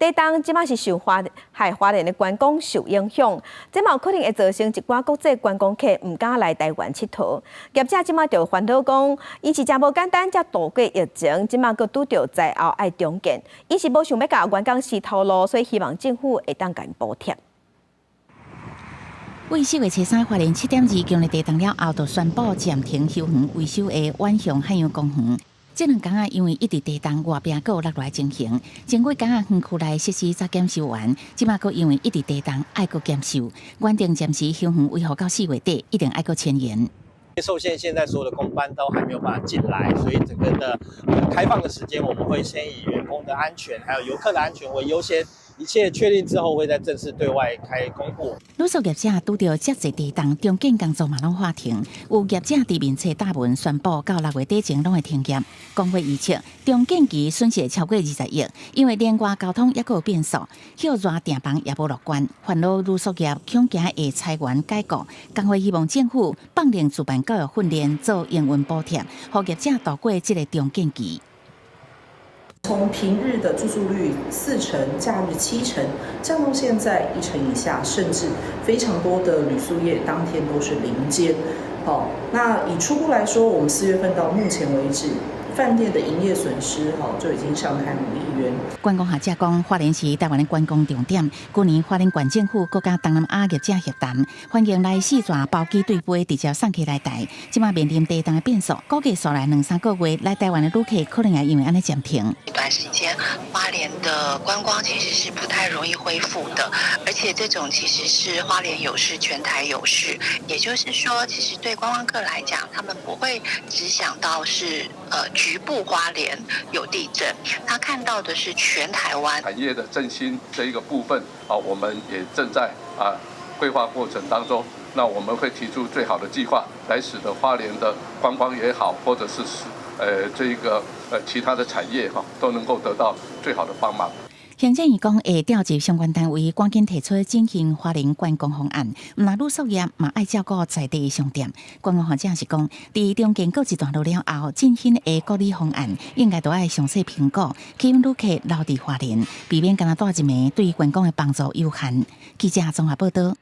地动即马是受花莲的观光受影响，这嘛有可能会造成一寡国际观光客唔敢来台湾佚佗。业者即马就烦恼讲，因是真无简单，才度过疫情，即马佫拄着在后爱重建，因是无想要甲员工死头路，所以希望政府会当甲因补贴。 为4月初3，花莲7点2强烈地动了后，就宣布暂停休园维修的晚上海洋公园。这2天因为一直地动，外壁佫有落来情形，经过园区内设施才检修完，即马佫因为一直地动，爱佫检修。原定暂时休园维护到4月底，一定爱佫签延。 受限，现在所有的工班都还没有办法进来，所以整个的开放的时间，我们会先以员工的安全还有游客的安全为优先。 一切确定之后，会再正式对外开公布。旅宿业者拄到遮侪地动，中建工作嘛拢暂停。有业者伫面册大文宣布，到6月底前拢会停业。工会预测，中建期损失超过20亿，因为连外交通也佫有变数，休热订房也无乐观，烦恼旅宿业恐惊会裁员解雇。工会希望政府放任主办教育训练，做营运补贴，互业者度过这个中建期。 从平日的住宿率40%，假日70%，降到现在1%以下，甚至非常多的旅宿业当天都是0间。好，那以初步来说，我们4月份到目前为止，饭店的营业损失就已经上看5亿元。观光学者讲，花莲是台湾的观光重点。去年花莲县政府国家东南亚业者协谈，欢迎来4座包机对飞直接送客来台。即马面临地动的变数，估计说来2、3个月来台湾的旅客可能也因为安尼暂停。一段时间，花莲的观光其实是不太容易恢复的，而且这种其实是花莲有事，全台有事。也就是说，其实对观光客来讲，他们不会只想到是局部花莲有地震，他看到的是全台湾产业的振兴这一个部分我们也正在规划过程当中。那我们会提出最好的计划，来使得花莲的观光也好，或者是其他的产业都能够得到最好的帮忙。 行政院讲会调集相关单位，赶紧提出进行花莲观光方案。唔那旅宿业嘛爱照顾在地商店。观光学者是讲，伫中间过一段路了后，进行的管理方案应该都爱详细评估，吸引旅客留伫花莲，避免干那带一暝，对观光的帮助有限。记者综合报道。